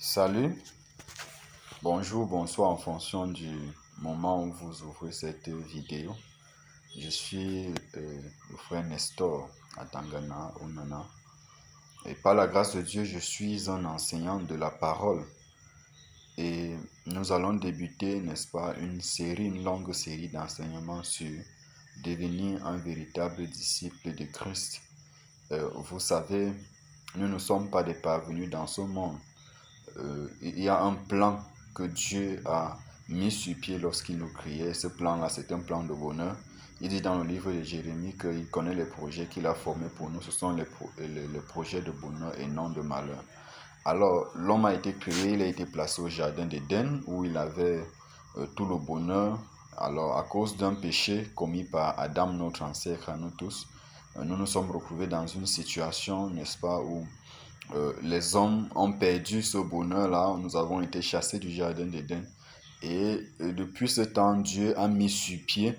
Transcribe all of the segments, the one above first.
Salut, bonjour, bonsoir en fonction du moment où vous ouvrez cette vidéo. Je suis le frère Nestor à Tangana, au Nana. Et par la grâce de Dieu, je suis un enseignant de la parole. Et nous allons débuter, n'est-ce pas, une longue série d'enseignements sur devenir un véritable disciple de Christ. Vous savez, nous ne sommes pas des parvenus dans ce monde. Il y a un plan que Dieu a mis sur pied lorsqu'il nous créait. Ce plan-là, c'est un plan de bonheur. Il dit dans le livre de Jérémie qu'il connaît les projets qu'il a formés pour nous. Ce sont les projets de bonheur et non de malheur. Alors, l'homme a été créé, il a été placé au jardin d'Éden où il avait tout le bonheur. Alors, à cause d'un péché commis par Adam, notre ancêtre, à nous tous, nous nous sommes retrouvés dans une situation, n'est-ce pas, où les hommes ont perdu ce bonheur-là. Nous avons été chassés du jardin d'Éden. Et depuis ce temps, Dieu a mis sur pied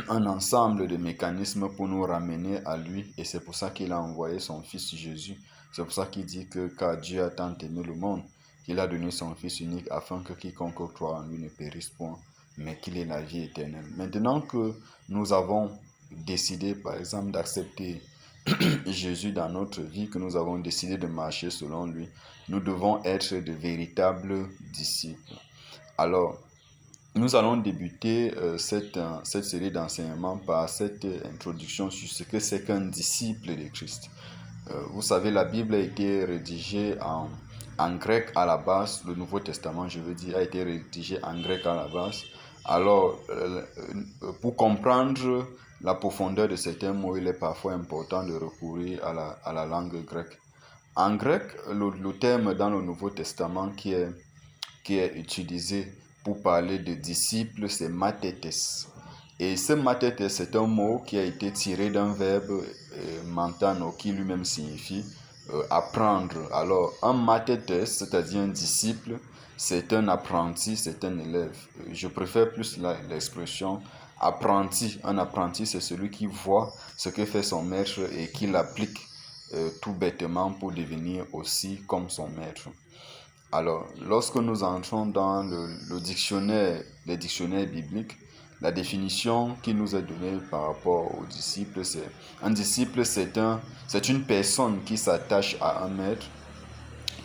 un ensemble de mécanismes pour nous ramener à lui. Et c'est pour ça qu'il a envoyé son Fils Jésus. C'est pour ça qu'il dit que car Dieu a tant aimé le monde, qu'il a donné son Fils unique afin que quiconque croit en lui ne périsse point, mais qu'il ait la vie éternelle. Maintenant que nous avons décidé, par exemple, d'accepter Jésus dans notre vie, que nous avons décidé de marcher selon lui, nous devons être de véritables disciples. Alors, nous allons débuter cette série d'enseignements par cette introduction sur ce que c'est qu'un disciple de Christ. Vous savez, la Bible a été rédigée en grec à la base. Le Nouveau Testament, je veux dire, a été rédigé en grec à la base. Alors, pour comprendre la profondeur de certains mots, il est parfois important de recourir à la langue grecque. En grec, le terme dans le Nouveau Testament qui est utilisé pour parler de disciples, c'est mathetes. Et ce mathetes, c'est un mot qui a été tiré d'un verbe mantano qui lui-même signifie apprendre. Alors, un mathetes, c'est-à-dire un disciple, c'est un apprenti, c'est un élève. Je préfère plus l'expression apprenti. Un apprenti, c'est celui qui voit ce que fait son maître et qui l'applique tout bêtement pour devenir aussi comme son maître. Alors, lorsque nous entrons dans le dictionnaire, les dictionnaires bibliques, la définition qui nous est donnée par rapport aux disciples, c'est un disciple, c'est une personne qui s'attache à un maître,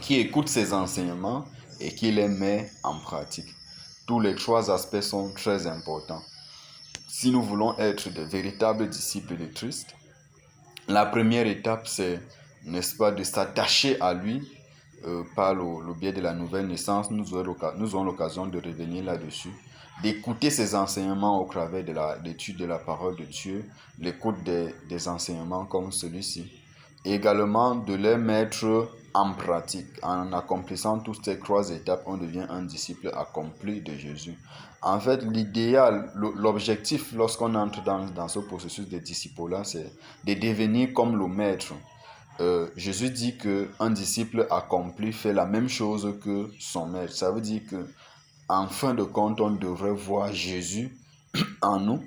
qui écoute ses enseignements et qui les met en pratique. Tous les trois aspects sont très importants. Si nous voulons être de véritables disciples de Christ, la première étape, c'est, n'est-ce pas, de s'attacher à lui par le biais de la nouvelle naissance. Nous aurons l'occasion de revenir là-dessus, d'écouter ses enseignements au travers de l'étude de la parole de Dieu, l'écoute des enseignements comme celui-ci, et également de les mettre en pratique. En accomplissant toutes ces trois étapes, on devient un disciple accompli de Jésus. En fait, l'idéal, l'objectif lorsqu'on entre dans ce processus de disciple-là, c'est de devenir comme le maître. Jésus dit qu'un disciple accompli fait la même chose que son maître. Ça veut dire que, en fin de compte, on devrait voir Jésus en nous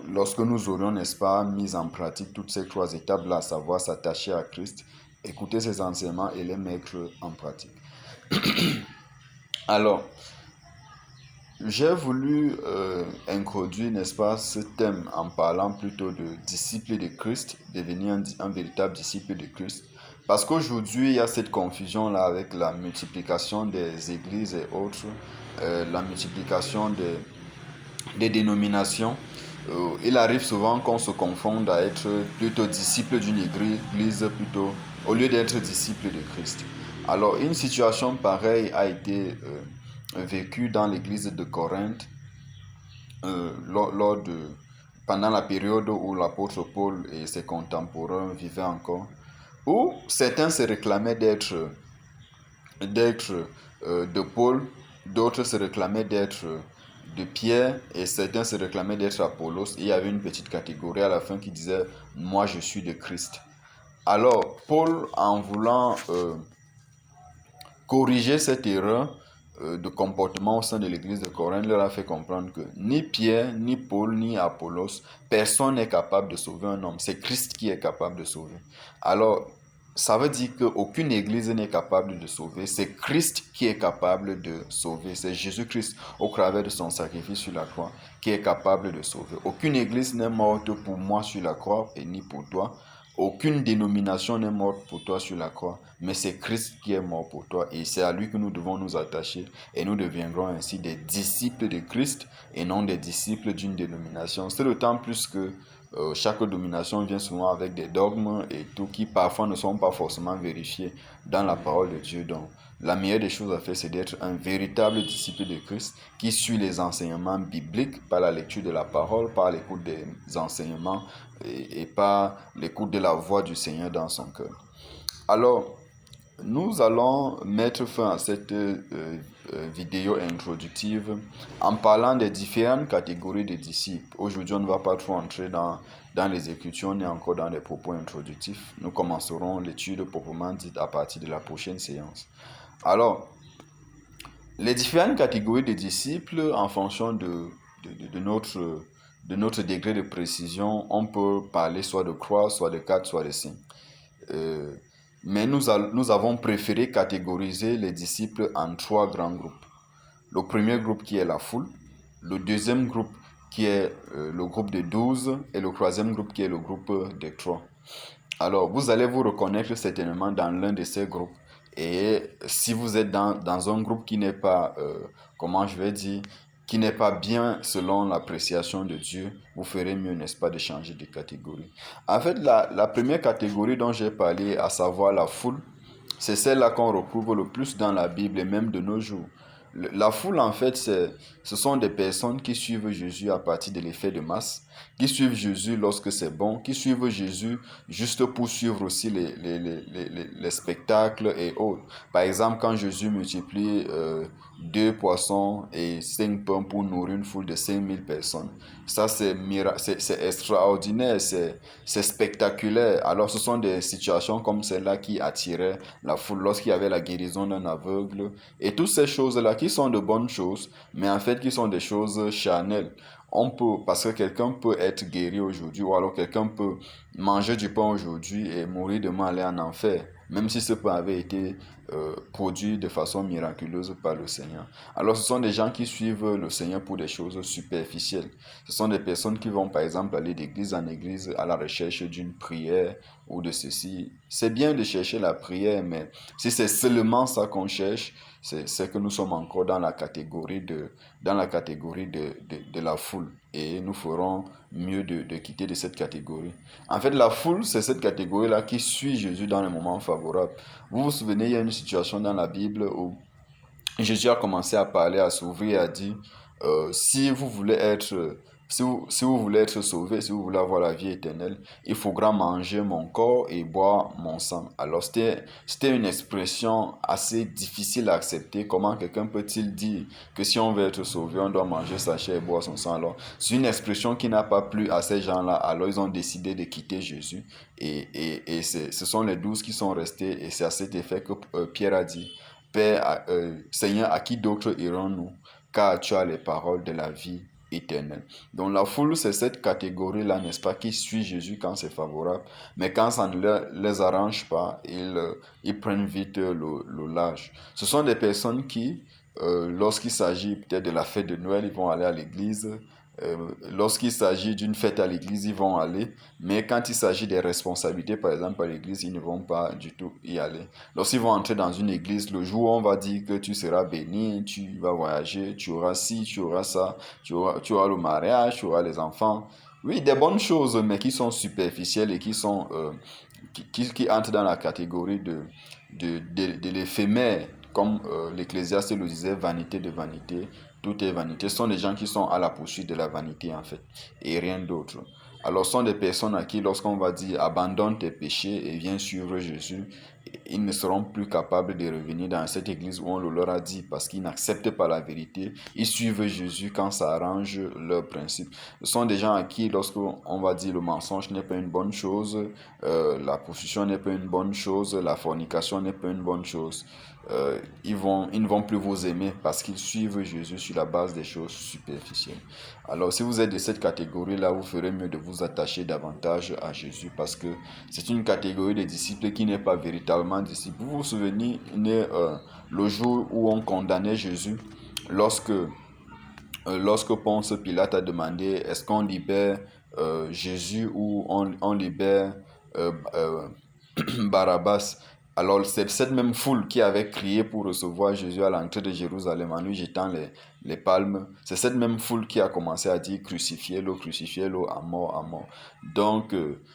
lorsque nous aurions, n'est-ce pas, mis en pratique toutes ces trois étapes-là, à savoir s'attacher à Christ, écouter ses enseignements et les mettre en pratique. Alors, j'ai voulu introduire, n'est-ce pas, ce thème en parlant plutôt de disciple de Christ, devenir un véritable disciple de Christ. Parce qu'aujourd'hui, il y a cette confusion-là avec la multiplication des églises et autres, la multiplication des dénominations. Il arrive souvent qu'on se confonde à être plutôt disciple d'une église plutôt, au lieu d'être disciple de Christ. Alors, une situation pareille a été vécue dans l'église de Corinthe pendant la période où l'apôtre Paul et ses contemporains vivaient encore, où certains se réclamaient d'être de Paul, d'autres se réclamaient d'être de Pierre et certains se réclamaient d'être Apollos. Et il y avait une petite catégorie à la fin qui disait « Moi, je suis de Christ ». Alors, Paul, en voulant corriger cette erreur de comportement au sein de l'église de Corinthe, leur a fait comprendre que ni Pierre, ni Paul, ni Apollos, personne n'est capable de sauver un homme. C'est Christ qui est capable de sauver. Alors, ça veut dire qu'aucune église n'est capable de sauver. C'est Christ qui est capable de sauver. C'est Jésus-Christ, au travers de son sacrifice sur la croix, qui est capable de sauver. Aucune église n'est morte pour moi sur la croix et ni pour toi. Aucune dénomination n'est morte pour toi sur la croix, mais c'est Christ qui est mort pour toi et c'est à lui que nous devons nous attacher et nous deviendrons ainsi des disciples de Christ et non des disciples d'une dénomination. C'est d'autant plus que chaque domination vient souvent avec des dogmes et tout qui parfois ne sont pas forcément vérifiés dans la parole de Dieu. Donc, la meilleure des choses à faire, c'est d'être un véritable disciple de Christ qui suit les enseignements bibliques par la lecture de la parole, par l'écoute des enseignements et par l'écoute de la voix du Seigneur dans son cœur. Alors, nous allons mettre fin à cette vidéo introductive en parlant des différentes catégories de disciples. Aujourd'hui, on ne va pas trop entrer dans les Écritures, on est encore dans les propos introductifs. Nous commencerons l'étude proprement dite à partir de la prochaine séance. Alors, les différentes catégories de disciples, en fonction de notre degré de précision, on peut parler soit de croix, soit de 4, soit de 5. Mais nous avons préféré catégoriser les disciples en 3 grands groupes. Le premier groupe qui est la foule, le deuxième groupe qui est le groupe de 12 et le troisième groupe qui est le groupe de 3. Alors, vous allez vous reconnaître certainement dans l'un de ces groupes. Et si vous êtes dans un groupe qui n'est pas, qui n'est pas bien selon l'appréciation de Dieu, vous ferez mieux, n'est-ce pas, de changer de catégorie. En fait, la première catégorie dont j'ai parlé, à savoir la foule, c'est celle-là qu'on retrouve le plus dans la Bible et même de nos jours. La foule, en fait, ce sont des personnes qui suivent Jésus à partir de l'effet de masse, qui suivent Jésus lorsque c'est bon, qui suivent Jésus juste pour suivre aussi les spectacles et autres. Par exemple, quand Jésus multiplie 2 poissons et 5 pains pour nourrir une foule de 5000 personnes, ça c'est extraordinaire, c'est spectaculaire. Alors ce sont des situations comme celle-là qui attiraient la foule lorsqu'il y avait la guérison d'un aveugle et toutes ces choses-là qui sont de bonnes choses, mais en fait qui sont des choses charnelles. Parce que quelqu'un peut être guéri aujourd'hui, ou alors quelqu'un peut manger du pain aujourd'hui et mourir demain, aller en enfer, même si ce pain avait été produit de façon miraculeuse par le Seigneur. Alors ce sont des gens qui suivent le Seigneur pour des choses superficielles. Ce sont des personnes qui vont par exemple aller d'église en église à la recherche d'une prière ou de ceci. C'est bien de chercher la prière, mais si c'est seulement ça qu'on cherche, c'est que nous sommes encore dans la catégorie de la foule et nous ferons mieux de quitter de cette catégorie. En fait, la foule, c'est cette catégorie-là qui suit Jésus dans les moments favorables. Vous vous souvenez, il y a une situation dans la Bible où Jésus a commencé à parler, à s'ouvrir et a dit, si vous voulez être... Si vous voulez être sauvé, si vous voulez avoir la vie éternelle, il faudra manger mon corps et boire mon sang. Alors, c'était une expression assez difficile à accepter. Comment quelqu'un peut-il dire que si on veut être sauvé, on doit manger sa chair et boire son sang? Alors, c'est une expression qui n'a pas plu à ces gens-là. Alors, ils ont décidé de quitter Jésus. Et ce sont les 12 qui sont restés. Et c'est à cet effet que Pierre a dit, Père, Seigneur, à qui d'autre irons-nous? Car tu as les paroles de la vie éternelle. Donc la foule, c'est cette catégorie-là, n'est-ce pas, qui suit Jésus quand c'est favorable, mais quand ça ne les arrange pas, ils prennent vite le large. Ce sont des personnes qui, lorsqu'il s'agit peut-être de la fête de Noël, ils vont aller à l'église. Lorsqu'il s'agit d'une fête à l'église, ils vont aller, mais quand il s'agit des responsabilités, par exemple à l'église, ils ne vont pas du tout y aller. Lorsqu'ils vont entrer dans une église, le jour où on va dire que tu seras béni, tu vas voyager, tu auras ci, tu auras ça, tu auras le mariage, tu auras les enfants. Oui, des bonnes choses, mais qui sont superficielles et qui entrent dans la catégorie de l'éphémère, comme l'Ecclésiaste le disait, vanité de vanité. Tout est vanité. Ce sont des gens qui sont à la poursuite de la vanité, en fait, et rien d'autre. Alors, ce sont des personnes à qui, lorsqu'on va dire abandonne tes péchés et viens suivre Jésus, ils ne seront plus capables de revenir dans cette église où on le leur a dit parce qu'ils n'acceptent pas la vérité. Ils suivent Jésus quand ça arrange leurs principes. Ce sont des gens à qui, lorsqu'on va dire le mensonge n'est pas une bonne chose, la prostitution n'est pas une bonne chose, la fornication n'est pas une bonne chose, ils ne vont plus vous aimer parce qu'ils suivent Jésus sur la base des choses superficielles. Alors, si vous êtes de cette catégorie-là, vous ferez mieux de vous attacher davantage à Jésus parce que c'est une catégorie de disciples qui n'est pas véritablement disciple. Vous vous souvenez, le jour où on condamnait Jésus, lorsque Ponce Pilate a demandé est-ce qu'on libère Jésus ou on libère euh, Barabbas. Alors c'est cette même foule qui avait crié pour recevoir Jésus à l'entrée de Jérusalem en lui jetant les palmes. C'est cette même foule qui a commencé à dire crucifiez-le, crucifiez-le, à mort, à mort. Donc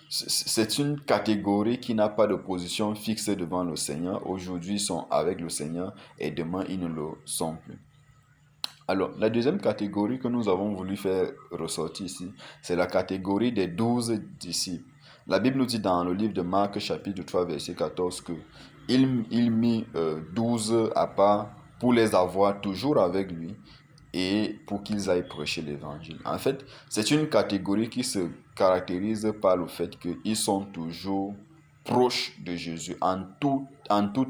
c'est une catégorie qui n'a pas de position fixe devant le Seigneur. Aujourd'hui ils sont avec le Seigneur et demain ils ne le sont plus. Alors, la deuxième catégorie que nous avons voulu faire ressortir ici, c'est la catégorie des 12 disciples. La Bible nous dit dans le livre de Marc, chapitre 3, verset 14, que il mit 12 à part pour les avoir toujours avec lui et pour qu'ils aillent prêcher l'évangile. En fait, c'est une catégorie qui se caractérise par le fait qu'ils sont toujours proches de Jésus. En tout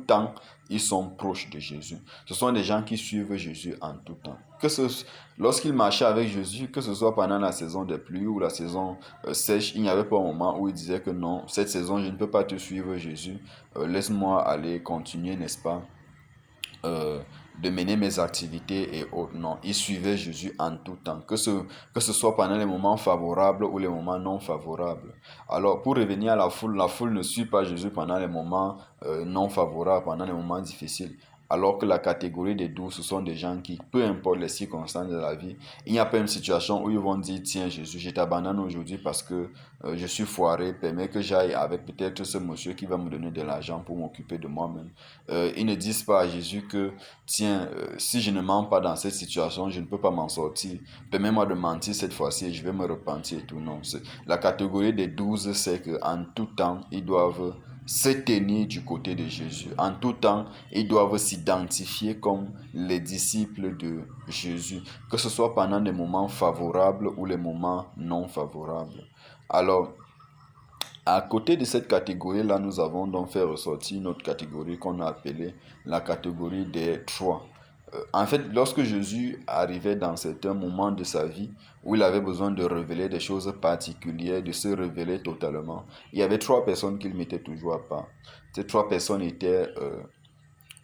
temps, ils sont proches de Jésus. Ce sont des gens qui suivent Jésus en tout temps. Lorsqu'ils marchaient avec Jésus, que ce soit pendant la saison des pluies ou la saison sèche, il n'y avait pas un moment où ils disaient que non, cette saison, je ne peux pas te suivre, Jésus. Laisse-moi aller continuer, n'est-ce pas, de mener mes activités et autres. Non, ils suivaient Jésus en tout temps, que ce soit pendant les moments favorables ou les moments non favorables. Alors, pour revenir à la foule ne suit pas Jésus pendant les moments non favorables, pendant les moments difficiles. Alors que la catégorie des 12, ce sont des gens qui, peu importe les circonstances de la vie, il n'y a pas une situation où ils vont dire, tiens Jésus, je t'abandonne aujourd'hui parce que je suis foiré, permets que j'aille avec peut-être ce monsieur qui va me donner de l'argent pour m'occuper de moi-même. Ils ne disent pas à Jésus que, tiens, si je ne mens pas dans cette situation, je ne peux pas m'en sortir. Permets-moi de mentir cette fois-ci et je vais me repentir et tout. Non, la catégorie des 12, c'est qu'en tout temps, ils doivent se tenir du côté de Jésus. En tout temps, ils doivent s'identifier comme les disciples de Jésus, que ce soit pendant des moments favorables ou les moments non favorables. Alors, à côté de cette catégorie-là, nous avons donc fait ressortir une autre catégorie qu'on a appelée la catégorie des trois. En fait, lorsque Jésus arrivait dans certains moments de sa vie où il avait besoin de révéler des choses particulières, de se révéler totalement, il y avait trois personnes qu'il mettait toujours à part. Ces trois personnes étaient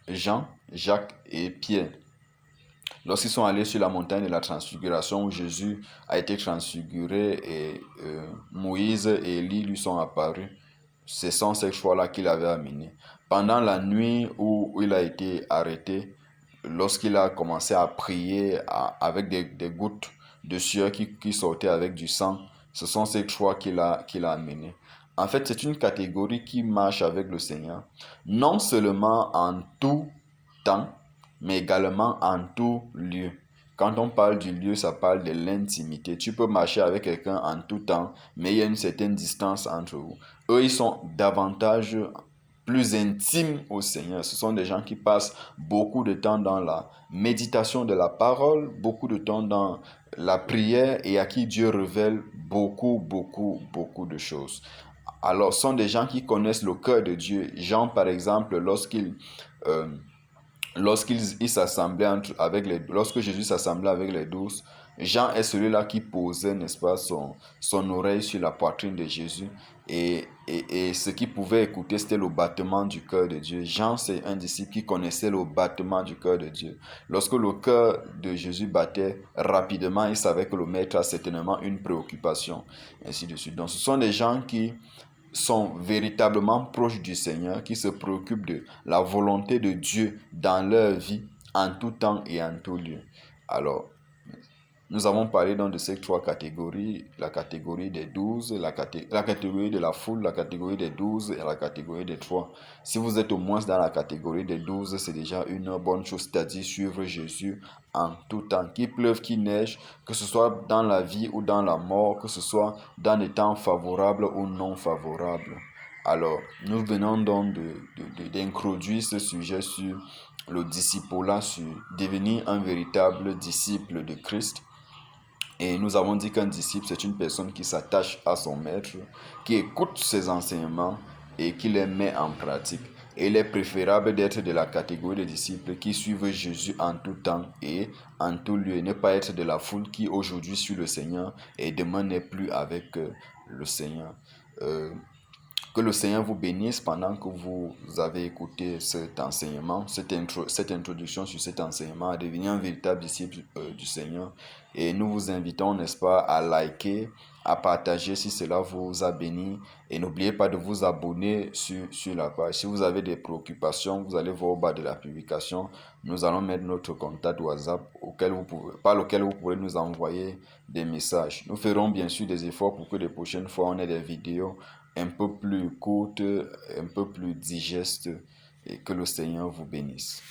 Jean, Jacques et Pierre. Lorsqu'ils sont allés sur la montagne de la transfiguration où Jésus a été transfiguré et Moïse et Élie lui sont apparus, ce sont ces choix-là qu'il avait amenés. Pendant la nuit où il a été arrêté, lorsqu'il a commencé à prier avec des gouttes de sueur qui sortaient avec du sang, ce sont ces choix qu'il a amenés. En fait, c'est une catégorie qui marche avec le Seigneur, non seulement en tout temps, mais également en tout lieu. Quand on parle du lieu, ça parle de l'intimité. Tu peux marcher avec quelqu'un en tout temps, mais il y a une certaine distance entre vous. Eux, ils sont davantage plus intimes au Seigneur. Ce sont des gens qui passent beaucoup de temps dans la méditation de la parole, beaucoup de temps dans la prière et à qui Dieu révèle beaucoup, beaucoup, beaucoup de choses. Alors, ce sont des gens qui connaissent le cœur de Dieu. Jean, par exemple, lorsqu'il s'assemblait lorsque Jésus s'assemblait avec les 12, Jean est celui-là qui posait, n'est-ce pas, son oreille sur la poitrine de Jésus et ce qu'il pouvait écouter, c'était le battement du cœur de Dieu. Jean, c'est un disciple qui connaissait le battement du cœur de Dieu. Lorsque le cœur de Jésus battait rapidement, il savait que le maître a certainement une préoccupation, ainsi de suite. Donc, ce sont des gens qui sont véritablement proches du Seigneur, qui se préoccupent de la volonté de Dieu dans leur vie, en tout temps et en tout lieu. Alors, nous avons parlé donc de ces trois catégories, la catégorie des 12, la catégorie de la foule, la catégorie des 12 et la catégorie des 3. Si vous êtes au moins dans la catégorie des 12, c'est déjà une bonne chose, c'est-à-dire suivre Jésus en tout temps. Qu'il pleuve, qu'il neige, que ce soit dans la vie ou dans la mort, que ce soit dans des temps favorables ou non favorables. Alors, nous venons donc d'introduire ce sujet sur le discipulat, sur devenir un véritable disciple de Christ. Et nous avons dit qu'un disciple, c'est une personne qui s'attache à son maître, qui écoute ses enseignements et qui les met en pratique. Et il est préférable d'être de la catégorie des disciples qui suivent Jésus en tout temps et en tout lieu, et ne pas être de la foule qui aujourd'hui suit le Seigneur et demain n'est plus avec le Seigneur. Que le Seigneur vous bénisse pendant que vous avez écouté cet enseignement, cette introduction sur cet enseignement, à devenir un véritable disciple du Seigneur. Et nous vous invitons, n'est-ce pas, à liker, à partager si cela vous a béni. Et n'oubliez pas de vous abonner sur la page. Si vous avez des préoccupations, vous allez voir au bas de la publication. Nous allons mettre notre contact WhatsApp par lequel vous pourrez nous envoyer des messages. Nous ferons bien sûr des efforts pour que les prochaines fois, on ait des vidéos un peu plus courtes, un peu plus digestes, et que le Seigneur vous bénisse.